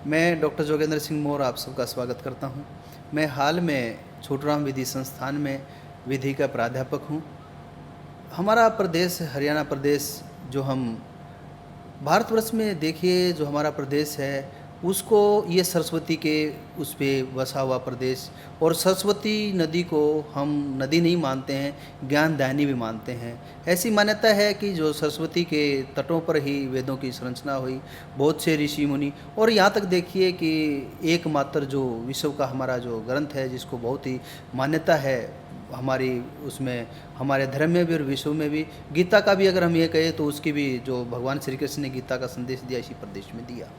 मैं डॉक्टर जोगेंद्र सिंह मौर्य आप सबका स्वागत करता हूं। मैं हाल में छोटूराम विधि संस्थान में विधि का प्राध्यापक हूं। हमारा प्रदेश हरियाणा प्रदेश, जो हम भारतवर्ष में देखिए, जो हमारा प्रदेश है उसको ये सरस्वती के उस पे बसा हुआ प्रदेश, और सरस्वती नदी को हम नदी नहीं मानते हैं, ज्ञानदायिनी भी मानते हैं। ऐसी मान्यता है कि जो सरस्वती के तटों पर ही वेदों की संरचना हुई, बहुत से ऋषि मुनि, और यहाँ तक देखिए कि एकमात्र जो विश्व का हमारा जो ग्रंथ है जिसको बहुत ही मान्यता है हमारी, उसमें हमारे धर्म में भी और विश्व में भी, गीता का भी अगर हम ये कहें तो उसकी भी, जो भगवान श्री कृष्ण ने गीता का संदेश दिया इसी प्रदेश में दिया।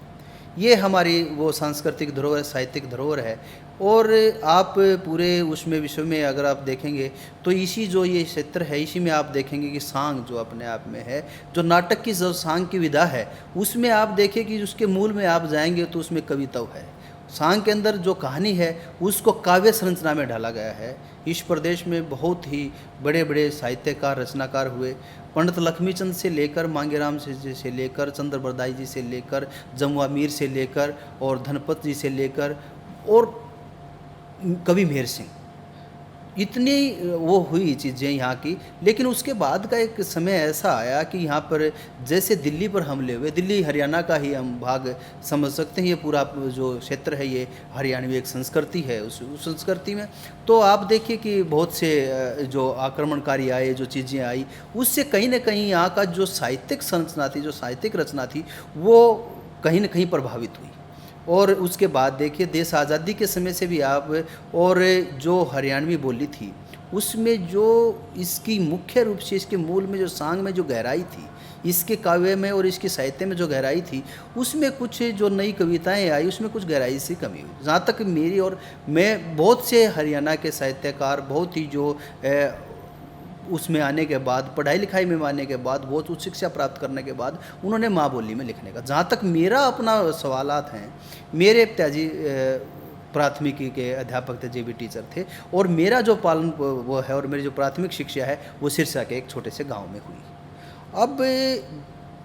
ये हमारी वो सांस्कृतिक धरोहर, साहित्यिक धरोहर है। और आप पूरे उसमें विश्व में अगर आप देखेंगे तो इसी जो ये क्षेत्र है, इसी में आप देखेंगे कि सांग जो अपने आप में है, जो नाटक की जो सांग की विधा है, उसमें आप देखिए कि उसके मूल में आप जाएंगे तो उसमें कविता है। सांग के अंदर जो कहानी है उसको काव्य संरचना में ढाला गया है। इस प्रदेश में बहुत ही बड़े बड़े साहित्यकार, रचनाकार हुए। पंडित लक्ष्मीचंद से लेकर, मांगेराम से लेकर, चंद्र बरदाई जी से लेकर, जमुआ मीर से लेकर, और धनपत जी से लेकर, और कवि मेहर सिंह, इतनी वो हुई चीज़ें यहाँ की। लेकिन उसके बाद का एक समय ऐसा आया कि यहाँ पर जैसे दिल्ली पर हमले हुए, दिल्ली हरियाणा का ही हम भाग समझ सकते हैं। ये पूरा जो क्षेत्र है ये हरियाणवी एक संस्कृति है। उस संस्कृति में तो आप देखिए कि बहुत से जो आक्रमणकारी आए, जो चीज़ें आई, उससे कहीं ना कहीं यहाँ का जो साहित्यिक संरचना थी, जो साहित्यिक रचना थी, वो कहीं ना कहीं प्रभावित हुई। और उसके बाद देखिए देश आज़ादी के समय से भी आप, और जो हरियाणवी बोली थी उसमें जो इसकी मुख्य रूप से इसके मूल में जो सांग में जो गहराई थी, इसके काव्य में और इसके साहित्य में जो गहराई थी, उसमें कुछ जो नई कविताएं आई उसमें कुछ गहराई सी कमी हुई। जहाँ तक मेरी और मैं, बहुत से हरियाणा के साहित्यकार बहुत ही जो उसमें आने के बाद, पढ़ाई लिखाई में आने के बाद, बहुत उच्च शिक्षा प्राप्त करने के बाद उन्होंने माँ बोली में लिखने का, जहाँ तक मेरा अपना सवालात हैं, मेरे पिताजी प्राथमिकी के अध्यापक थे, जेबी टीचर थे, और मेरा जो पालन वो है, और मेरी जो प्राथमिक शिक्षा है वो सिरसा के एक छोटे से गांव में हुई। अब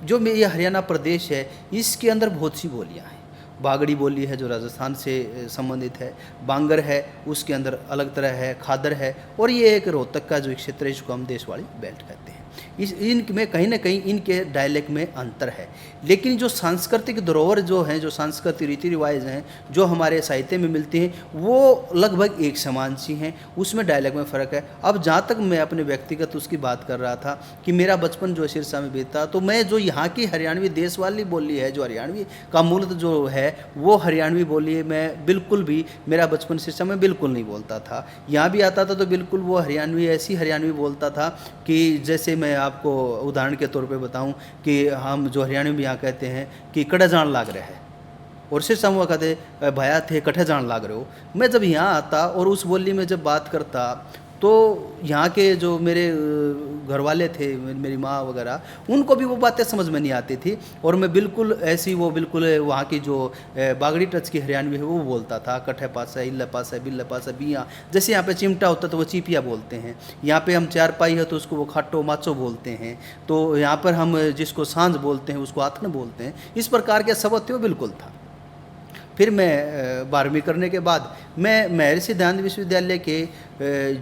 जो ये हरियाणा प्रदेश है इसके अंदर बहुत सी बोलियाँ हैं। बागड़ी बोली है जो राजस्थान से संबंधित है, बांगर है उसके अंदर अलग तरह है, खादर है, और ये एक रोहतक का जो एक क्षेत्र है जिसको हम देशवाड़ी बेल्ट कहते हैं। इनमें कहीं ना कहीं इनके डायलेक्ट में अंतर है। लेकिन जो सांस्कृतिक धरोहर जो हैं, जो सांस्कृतिक रीति रिवाज हैं जो हमारे साहित्य में मिलती हैं, वो लगभग एक समान सी हैं। उसमें डायलेक्ट में फ़र्क है। अब जहाँ तक मैं अपने व्यक्तिगत उसकी बात कर रहा था कि मेरा बचपन जो सिरसा में बीता, तो मैं जो यहाँ की हरियाणवी देश वाली बोली है, जो हरियाणवी का मूल जो है वो हरियाणवी बोली है, मैं बिल्कुल भी, मेरा बचपन सिरसा में बिल्कुल नहीं बोलता था। यहाँ भी आता था तो बिल्कुल वो हरियाणवी, ऐसी हरियाणवी बोलता था कि जैसे मैं आपको उदाहरण के तौर पे बताऊं कि हम जो हरियाणवी में यहाँ कहते हैं कि कड़ा जान लाग रहा है, और सिरसा में कहते भया थे कठे जान लाग रहे हो। मैं जब यहाँ आता और उस बोली में जब बात करता तो यहाँ के जो मेरे घर वाले थे, मेरी माँ वगैरह, उनको भी वो बातें समझ में नहीं आती थी, और मैं बिल्कुल ऐसी, वो बिल्कुल वहाँ की जो बागड़ी टच की हरियाणवी है वो बोलता था। कठे पास है, इल्ला पास है, बिल्ला पास है, बिया, जैसे यहाँ पे चिमटा होता तो वो चीपिया बोलते हैं, यहाँ पे हम चारपाई है तो उसको वो खाटो माचो बोलते हैं, तो यहाँ पर हम जिसको सांझ बोलते हैं उसको आथन बोलते हैं। इस प्रकार के शब्द थे वो बिल्कुल था। फिर मैं 12वीं करने के बाद मैं महर्षि दयानंद विश्वविद्यालय के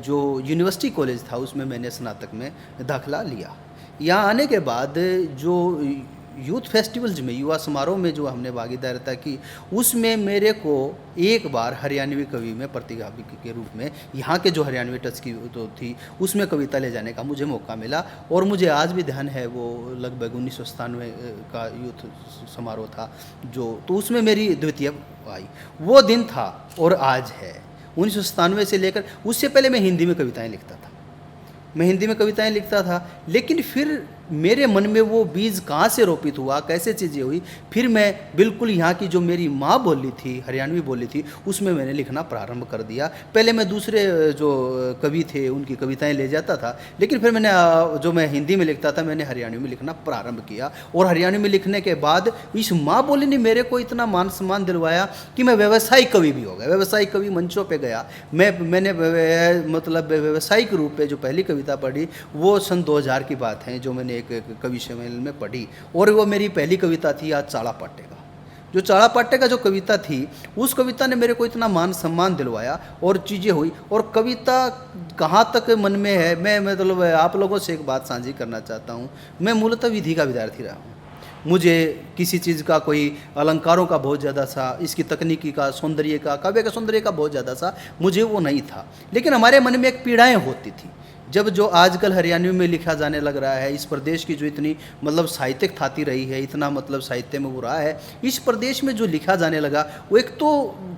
जो यूनिवर्सिटी कॉलेज था उसमें मैंने स्नातक में दाखिला लिया। यहाँ आने के बाद जो यूथ फेस्टिवल्स में, युवा समारोह में जो हमने भागीदारिता की, उसमें मेरे को एक बार हरियाणवी कवि में प्रतिभागी के रूप में यहाँ के जो हरियाणवी टच की तो थी उसमें कविता ले जाने का मुझे मौका मिला। और मुझे आज भी ध्यान है, वो लगभग 1997 का यूथ समारोह था जो, तो उसमें मेरी द्वितीय आई। वो दिन था और आज है। 1997 से लेकर, उससे पहले मैं हिंदी में कविताएँ लिखता था, मैं हिंदी में कविताएं लिखता था। लेकिन फिर मेरे मन में वो बीज कहाँ से रोपित हुआ, कैसे चीज़ें हुई, फिर मैं बिल्कुल यहाँ की जो मेरी माँ बोली थी, हरियाणवी बोली थी, उसमें मैंने लिखना प्रारंभ कर दिया। पहले मैं दूसरे जो कवि थे उनकी कविताएं ले जाता था, लेकिन फिर मैंने जो मैं हिंदी में लिखता था मैंने हरियाणवी में लिखना प्रारंभ किया। और हरियाणवी में लिखने के बाद इस माँ बोली ने मेरे को इतना मान सम्मान दिलवाया कि मैं व्यवसायिक कवि भी हो गया, व्यवसायिक कवि मंचों पर गया। मैंने मतलब व्यवसायिक रूप में जो पहली कविता पढ़ी वो सन 2000 की बात है, जो मैंने एक कवि सम्मेलन में पढ़ी, और वो मेरी पहली कविता थी आज चाड़ा पाटेगा। जो चाड़ा पाटे का जो कविता थी, उस कविता ने मेरे को इतना मान सम्मान दिलवाया और चीज़ें हुई। और कविता कहाँ तक मन में है, मैं मतलब आप लोगों से एक बात साझी करना चाहता हूँ। मैं मूलतः विधि का विद्यार्थी रहा हूँ। मुझे किसी चीज़ का कोई अलंकारों का बहुत ज़्यादा सा, इसकी तकनीकी का, सौंदर्य का, काव्य का सौंदर्य का बहुत ज़्यादा सा मुझे वो नहीं था। लेकिन हमारे मन में एक पीड़ाएँ होती थी। जब जो आजकल हरियाणवी में लिखा जाने लग रहा है, इस प्रदेश की जो इतनी मतलब साहित्यिक थाती रही है, इतना मतलब साहित्य में वो रहा है, इस प्रदेश में जो लिखा जाने लगा वो एक तो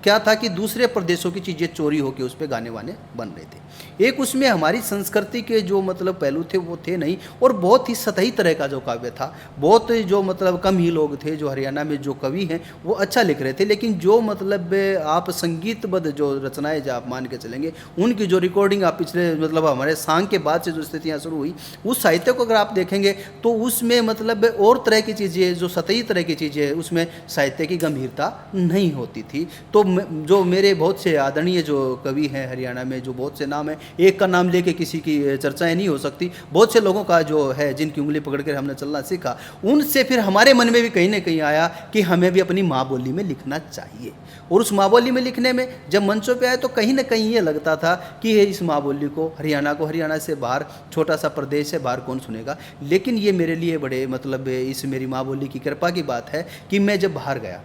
क्या था कि दूसरे प्रदेशों की चीज़ें चोरी होकर उस पर गाने वाने बन रहे थे। एक उसमें हमारी संस्कृति के जो मतलब पहलू थे वो थे नहीं, और बहुत ही सतही तरह का जो काव्य था। बहुत जो मतलब कम ही लोग थे जो हरियाणा में जो कवि हैं वो अच्छा लिख रहे थे। लेकिन जो मतलब आप संगीतबद्ध जो रचनाएं जो आप मान के चलेंगे, उनकी जो रिकॉर्डिंग आप पिछले मतलब हमारे सांग के बाद से जो स्थितियाँ शुरू हुई, उस साहित्य को अगर आप देखेंगे तो उसमें मतलब और तरह की चीज़ें, जो सतही तरह की चीज़ें, उसमें साहित्य की गंभीरता नहीं होती थी। तो जो मेरे बहुत से आदरणीय जो कवि हैं हरियाणा में, जो बहुत से नाम हैं, एक का नाम लेके किसी की चर्चाएं नहीं हो सकती, बहुत से लोगों का जो है जिनकी उंगली पकड़ कर हमने चलना सीखा, उनसे फिर हमारे मन में भी कहीं ना कहीं आया कि हमें भी अपनी माँ बोली में लिखना चाहिए। और उस माँ बोली में लिखने में जब मंचों पे आए तो कहीं ना कहीं ये लगता था कि इस माँ बोली को, हरियाणा से बाहर, छोटा सा प्रदेश है, बाहर कौन सुनेगा। लेकिन ये मेरे लिए बड़े मतलब इस मेरी माँ बोली की कृपा की बात है कि मैं जब बाहर गया,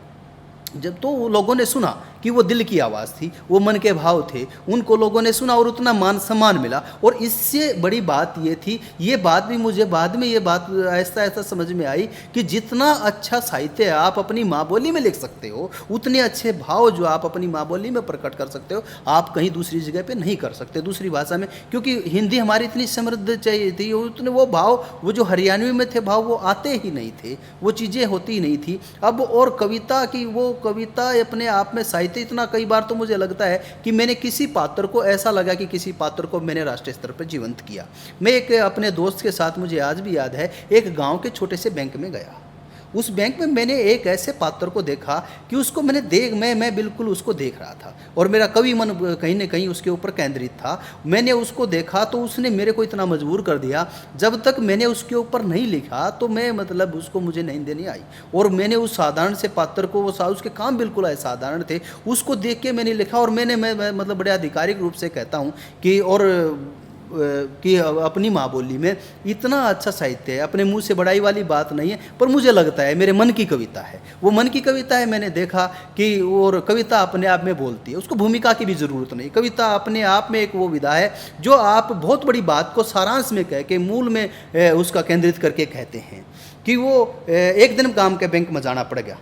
जब तो वो लोगों ने सुना कि वो दिल की आवाज़ थी, वो मन के भाव थे, उनको लोगों ने सुना और उतना मान सम्मान मिला। और इससे बड़ी बात ये थी, ये बात भी मुझे बाद में ये बात ऐसा ऐसा समझ में आई कि जितना अच्छा साहित्य आप अपनी माँ बोली में लिख सकते हो, उतने अच्छे भाव जो आप अपनी माँ बोली में प्रकट कर सकते हो, आप कहीं दूसरी जगह पे नहीं कर सकते, दूसरी भाषा में। क्योंकि हिंदी हमारी इतनी समृद्ध चाहिए थी, उतने वो भाव, वो जो हरियाणवी में थे भाव, वो आते ही नहीं थे, वो चीज़ें होती ही नहीं थी। अब और कविता की, वो कविता अपने आप में साहित्य इतना, कई बार तो मुझे लगता है कि मैंने किसी पात्र को, ऐसा लगा कि किसी पात्र को मैंने राष्ट्रीय स्तर पर जीवंत किया। मैं एक अपने दोस्त के साथ, मुझे आज भी याद है, एक गांव के छोटे से बैंक में गया। उस बैंक में मैंने एक ऐसे पात्र को देखा कि उसको मैं बिल्कुल उसको देख रहा था और मेरा कवि मन कहीं ना कहीं उसके ऊपर केंद्रित था। मैंने उसको देखा तो उसने मेरे को इतना मजबूर कर दिया, जब तक मैंने उसके ऊपर नहीं लिखा तो मैं मतलब उसको मुझे नींद नहीं आई। और मैंने उस साधारण से पात्र को, वो उसके काम बिल्कुल असाधारण थे, उसको देख के मैंने लिखा। और मैं मतलब बड़े आधिकारिक रूप से कहता हूँ कि अपनी माँ बोली में इतना अच्छा साहित्य है, अपने मुंह से बड़ाई वाली बात नहीं है, पर मुझे लगता है मेरे मन की कविता है, वो मन की कविता है। मैंने देखा कि और कविता अपने आप में बोलती है, उसको भूमिका की भी ज़रूरत नहीं। कविता अपने आप में एक वो विधा है जो आप बहुत बड़ी बात को सारांश में कह के, मूल में उसका केंद्रित करके कहते हैं। कि वो एक दिन काम के बैंक में जाना पड़ गया,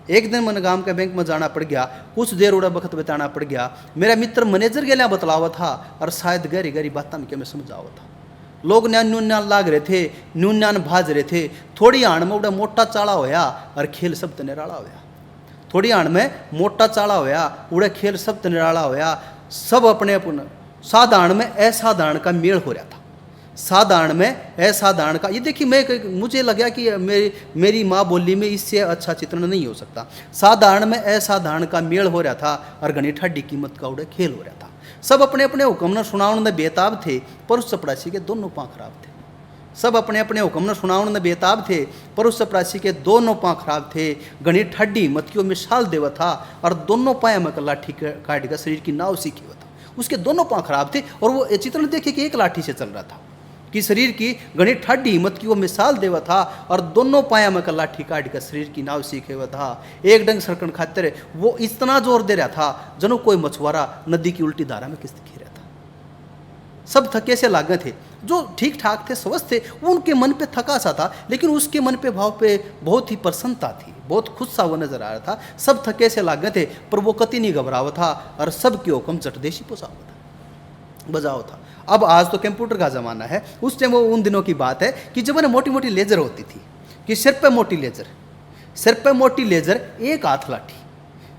एक दिन मन गांव के बैंक में जाना पड़ गया, कुछ देर उड़ा वक्त बिताना पड़ गया। मेरा मित्र मैनेजर के लिए बतलावा था और शायद गहरी गहरी बात में मैं समझावा था। लोग न्यान लाग रहे थे, न्यान भाज रहे थे। थोड़ी आण में उड़ा मोटा चाड़ा होया और खेल सब निराला होया। थोड़ी आण में मोटा चाड़ा होया, उड़ा खेल सब निराला होया। सब अपने अपन साधारण में असाधारण का मेल हो रहा था, साधारण में असाधारण का। ये देखिए, मुझे लगा कि मेरी माँ बोली में इससे अच्छा चित्रण नहीं हो सकता। साधारण में असाधारण का मेल हो रहा था और घनी ठाडी कीमत का उड़े खेल हो रहा था। सब अपने अपने हुक्म न सुनावन में बेताब थे, पर उस चपरासी के दोनों पाँव खराब थे। सब अपने अपने हुक्म न सुनावन में बेताब थे, पर उस चपरासी के दोनों पाँव खराब थे। घनी ठाडी मतियों में शाल देवा था और दोनों पाए में लाठी काट का शरीर की नाव सीखी हुआ था। उसके दोनों पाँव खराब थे और वो चित्रण देखिए कि एक लाठी से चल रहा था, कि शरीर की घनी ठाडी हिम्मत की वो मिसाल देवा था और दोनों पाया में लाठी काट कर शरीर की नाव सीखे हुआ था। एक डंग सरकन खातिर वो इतना जोर दे रहा था जनो कोई मछुआरा नदी की उल्टी धारा में किस्त खे रहा था। सब थके से लागे थे, जो ठीक ठाक थे, स्वस्थ थे, वो उनके मन पे थका सा था, लेकिन उसके मन पे भाव पे बहुत ही प्रसन्नता थी, बहुत खुश सा वो नजर आ रहा था। सब थके से लागे थे, पर वो कति नहीं घबरावा था और सबके हुक्म चटदेशी पोसावा था, बजाओ था। अब आज तो कंप्यूटर का ज़माना है, उस टाइम वो उन दिनों की बात है कि जब मोटी मोटी लेजर होती थी, कि सिर पे मोटी लेजर एक हाथ लाठी,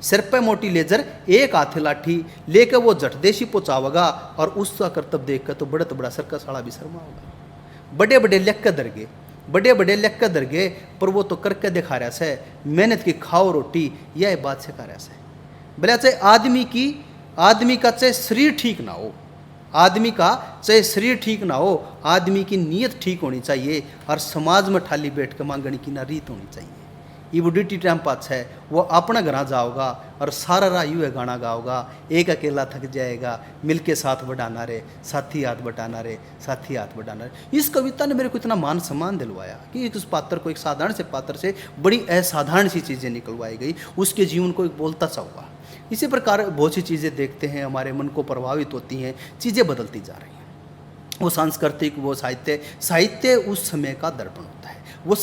सिर पे मोटी लेजर एक हाथ लाठी लेकर वो जटदेशी पोचावगा। और उसका कर्तव्य देख कर तो बड़ा तो बड़ा सरका साड़ा भी शर्मा होगा। बड़े बड़े लेख कर दरगे, पर वो तो करके दिखा रहा से, मेहनत की खाओ रोटी, यह बात सिखा रहा से। भले चाहे आदमी का चाहे शरीर ठीक ना हो, आदमी का चाहे शरीर ठीक ना हो, आदमी की नीयत ठीक होनी चाहिए और समाज में ठाली बैठ कर मांगने की ना रीत होनी चाहिए। ये बुढ़ी टाइम पास है वो अपना घरा जाओगा और सारा राह यूँ है गाना गाओगा, एक अकेला थक जाएगा मिल के साथ बढ़ाना रे, साथी हाथ बटाना रे, साथी हाथ बटाना रे। इस कविता ने मेरे को इतना मान सम्मान दिलवाया कि उस पात्र को, एक साधारण से पात्र से बड़ी असाधारण सी चीज़ें निकलवाई गई, उसके जीवन को एक बोलता सा हुआ। इसी प्रकार बहुत सी चीज़ें देखते हैं, हमारे मन को प्रभावित होती हैं, चीज़ें बदलती जा रही हैं। वो सांस्कृतिक, वो साहित्य उस समय का दर्पण होता है। वो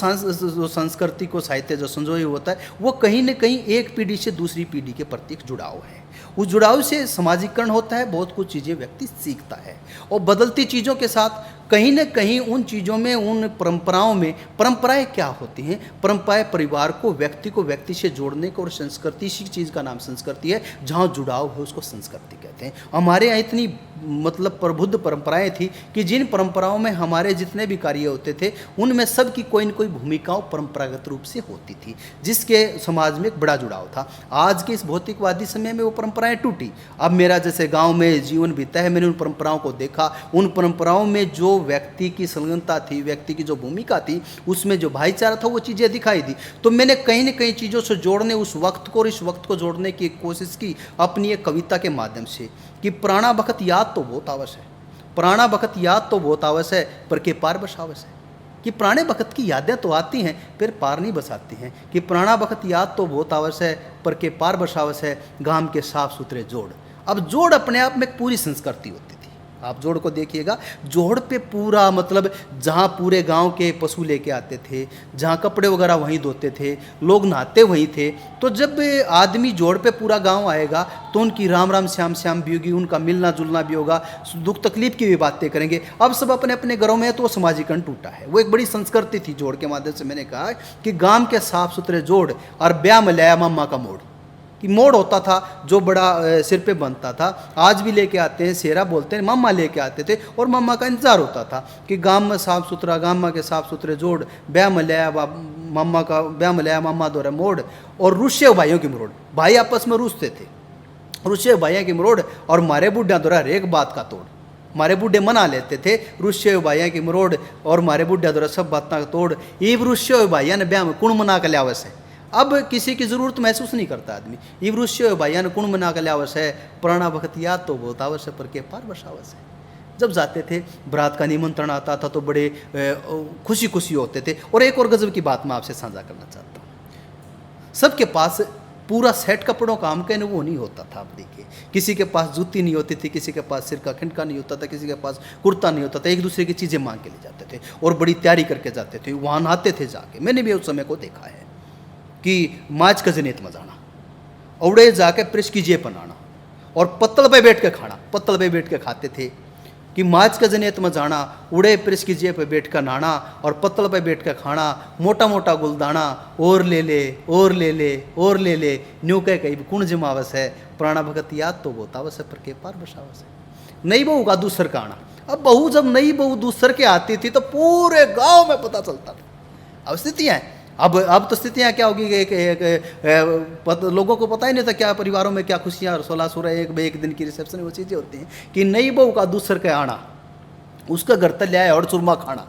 संस्कृति को साहित्य जो संजोए होता है वो कहीं न कहीं एक पीढ़ी से दूसरी पीढ़ी के प्रति एक जुड़ाव है। उस जुड़ाव से समाजीकरण होता है, बहुत कुछ चीज़ें व्यक्ति सीखता है और बदलती चीज़ों के साथ कहीं न कहीं उन चीज़ों में, उन परंपराओं में, परंपराएं क्या होती हैं? परंपराएं परिवार को व्यक्ति से जोड़ने को, और संस्कृति, इसी चीज़ का नाम संस्कृति है। जहाँ जुड़ाव है उसको संस्कृति कहते हैं। हमारे यहाँ इतनी मतलब प्रबुद्ध परंपराएं थी कि जिन परंपराओं में हमारे जितने भी कार्य होते थे उनमें सब की कोई न कोई भूमिकाओं परंपरागत रूप से होती थी, जिसके समाज में एक बड़ा जुड़ाव था। आज के इस भौतिकवादी समय में वो परंपराएं टूटी। अब मेरा जैसे गांव में जीवन बीता है, मैंने उन परंपराओं को देखा। उन परंपराओं में जो व्यक्ति की संलग्नता थी, व्यक्ति की जो भूमिका थी, उसमें जो भाईचारा था, वो चीज़ें दिखाई दी। तो मैंने कहीं न कहीं चीज़ों से जोड़ने, उस वक्त को और इस वक्त को जोड़ने की कोशिश की अपनी एक कविता के माध्यम से कि पुराना वक्त याद तो बहुत आवश्यक है, पुराना वक्त याद तो बहुत आवश्यक है, पर के पार बस आवश्यक है। कि पुराने वक्त की यादें तो आती हैं फिर पार नहीं बसाती हैं। कि पुराना वक्त याद तो बहुत आवश्यक है, पर के पार बस आवश्यक है, गांव के साफ सुथरे जोड़। अब जोड़ अपने आप में एक पूरी संस्कृति होती थी। आप जोड़ को देखिएगा, जोड़ पे पूरा मतलब जहाँ पूरे गांव के पशु लेके आते थे, जहाँ कपड़े वगैरह वहीं धोते थे, लोग नहाते वहीं थे। तो जब आदमी जोड़ पे पूरा गांव आएगा तो उनकी राम राम श्याम श्याम भी होगी, उनका मिलना जुलना भी होगा, दुख तकलीफ की भी बातें करेंगे। अब सब अपने अपने घरों में है तो वो समाजीकरण टूटा है। वो एक बड़ी संस्कृति थी जोड़ के माध्यम से। मैंने कहा कि गांव के साफ सुथरे जोड़ और ब्याह में लाया मम्मा का मोड़, कि मोड़ होता था जो बड़ा सिर पे बनता था। आज भी लेके आते हैं, सेरा बोलते हैं, मम्मा लेके आते थे और मम्मा का इंतजार होता था कि गांव में साफ सुथरा, गांव के साफ सुथरे जोड़, ब्याह में लाया मम्मा का, ब्याह में लाया मम्मा द्वारा मोड़। और रुष्य भाइयों की मरोड़, भाई आपस में रुसते थे, रुष्य भाइयों की मरोड़। और मारे बुढ़िया द्वारा एक बात का तोड़, मारे बूढ़े मना लेते थे रुष्य भाइया की मरोड़, और मारे बुढ़िया द्वारा सब बात का तोड़। ईब रुष्य भाइया ने ब्याह में कुण मना कर लिया वैसे। अब किसी की ज़रूरत महसूस नहीं करता आदमी। ईब रुष्य भाइया ने कुण मना कर लिया वैसे, पुराना वक्त याद तो बहुत आवश्यक, पर के पार बसावस है। जब जाते थे, बारात का निमंत्रण आता था तो बड़े खुशी खुशी होते थे। और एक और गजब की बात मैं आपसे साझा करना चाहता हूँ। सबके पास पूरा सेट कपड़ों का हम कहने वो नहीं होता था। आप देखिए, किसी के पास जूती नहीं होती थी, किसी के पास सिर का खिंडका नहीं होता था, किसी के पास कुर्ता नहीं होता था। एक दूसरे की चीज़ें मांग के ले जाते थे और बड़ी तैयारी करके जाते थे, वहाँ नहाते थे जाके। मैंने भी उस समय को देखा है कि माच का जनेत में जाना, औड़े जाके प्रेस की जेब बनाना और पत्तल पे बैठ के खाना, पत्तल पे बैठ के खाते थे। कि माच का जनेत में जाना, उड़े प्रेस की जेब पे बैठ कर नहाना और पत्तल पे बैठ कर खाना, मोटा मोटा गुलदाना, और ले ले और ले ले और ले ले, न्यू कह कहीं कुण जमावस है, पुराना भगत याद तो बहुत आवश्यक, पर के पार बसावस है। नई बहू का दूसर का आना। अब बहू जब नई बहू दूसर के आती थी तो पूरे गांव में पता चलता था। अब स्थितियाँ हैं, अब तो स्थितियाँ क्या होगी, लोगों को पता ही नहीं था क्या परिवारों में क्या खुशियाँ और 16 सोलह एक दिन की रिसेप्शन, वो चीज़ें होती हैं कि नई बहू का दूसर का आना, उसका घर तक ले आया और चूरमा खाना।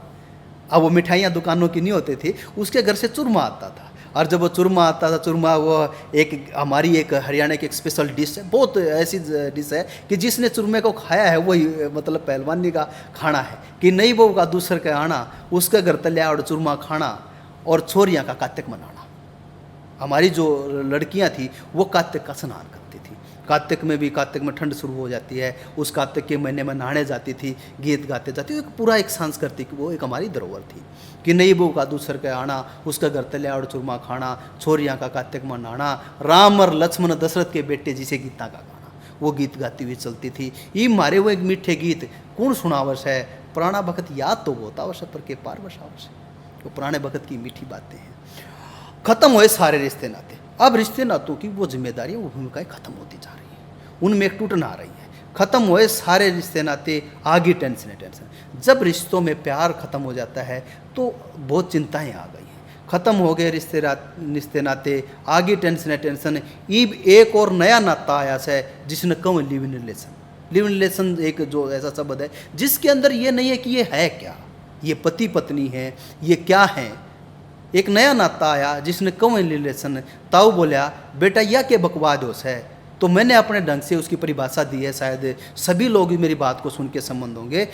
अब वो मिठाइयाँ दुकानों की नहीं होती थी, उसके घर से चूरमा आता था। और जब वो चूरमा आता था, चूरमा वो एक हमारी एक हरियाणा की एक स्पेशल डिश है, बहुत ऐसी डिश है कि जिसने चूरमे को खाया है वही मतलब पहलवानी का खाना है। कि नई बहू का दूसर का आना, उसका घर तक ले आया और चूरमा खाना, और छोरियाँ का कार्तिक मनाना। हमारी जो लड़कियां थी वो कार्तिक का स्नान करती थी। कार्तिक में भी, कार्तिक में ठंड शुरू हो जाती है, उस कार्तिक के महीने में नहाने जाती थी, गीत गाते जाती थी। पूरा एक सांस्कृतिक वो एक हमारी धरोहर थी कि नई बहू का दूसर का आना, उसका घर तले और चूरमा खाना, छोरियाँ का कार्तिक में नहाना, राम और लक्ष्मण दशरथ के बेटे जिसे गीता का गाना, वो गीत गाती हुई चलती थी। ये मारे वो एक मीठे गीत कौन सुनावश है, पुराना वक्त याद तो बहुत आवश्यक, पर के पार बसावश है। वो पुराने वक्त की मीठी बातें हैं। खत्म हुए सारे रिश्ते नाते। अब रिश्ते नातों की वो जिम्मेदारियाँ, वो भूमिकाएं खत्म होती जा रही हैं, उनमें एक टूटना आ रही है। खत्म हुए सारे रिश्ते नाते, आगे टेंशन है टेंशन। जब रिश्तों में प्यार खत्म हो जाता है तो बहुत चिंताएं आ गई हैं। खत्म हो गए रिश्ते नाते, आगे टेंशन है टेंशन। ईब एक और नया नाता आया है जिसने कम live in relation. Live in relation एक जो ऐसा शब्द है जिसके अंदर ये नहीं है कि ये है क्या, ये पति पत्नी है, ये क्या है, एक नया नाता आया जिसने कम रिलेशन। ताऊ बोला बेटा यह के बकवादोस है। तो मैंने अपने ढंग से उसकी परिभाषा दी है, शायद सभी लोग मेरी बात को सुन के संबंध होंगे।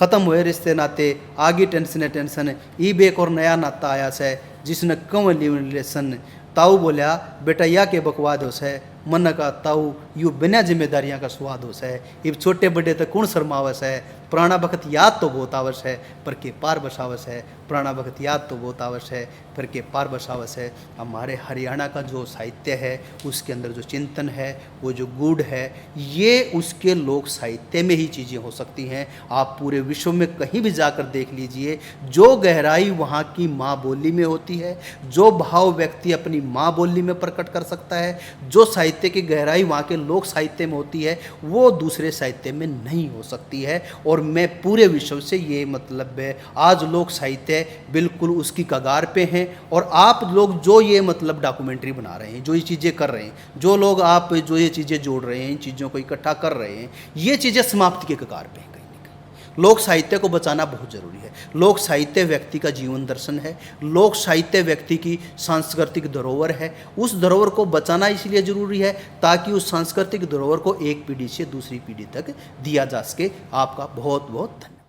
ख़त्म हुए रिश्ते नाते, आगे टेंशन ई बेक और नया नाता आया से जिसने कम रिलेशन। ताऊ बोला बेटा यह के बकवादोस है। मन का ताऊ यू बिना जिम्मेदारियां का स्वाद होस है। इब छोटे बड़े तक कौन शर्मावस है। पुराना वक्त याद तो बहुत आवश्यक है पर के पार बसावस है। पुराना वक्त याद तो बहुत आवश्यक है पर के पार बसावस है। हमारे हरियाणा का जो साहित्य है उसके अंदर जो चिंतन है, वो जो गूढ़ है, ये उसके लोक साहित्य में ही चीज़ें हो सकती हैं। आप पूरे विश्व में कहीं भी जाकर देख लीजिए, जो गहराई वहाँ की माँ बोली में होती है, जो भाव व्यक्ति अपनी माँ बोली में प्रकट कर सकता है, जो साहित्य की गहराई वहाँ के लोक साहित्य में होती है, वो दूसरे साहित्य में नहीं हो सकती है। और मैं पूरे विश्व से ये मतलब है, आज लोक साहित्य बिल्कुल उसकी कगार पे हैं। और आप लोग जो ये मतलब डॉक्यूमेंट्री बना रहे हैं, जो ये चीज़ें कर रहे हैं, जो लोग आप जो ये चीज़ें जोड़ रहे हैं, इन चीज़ों को इकट्ठा कर रहे हैं, ये चीज़ें समाप्ति के कगार पे हैं। लोक साहित्य को बचाना बहुत जरूरी है। लोक साहित्य व्यक्ति का जीवन दर्शन है। लोक साहित्य व्यक्ति की सांस्कृतिक धरोहर है। उस धरोहर को बचाना इसलिए जरूरी है ताकि उस सांस्कृतिक धरोहर को एक पीढ़ी से दूसरी पीढ़ी तक दिया जा सके। आपका बहुत बहुत धन्यवाद।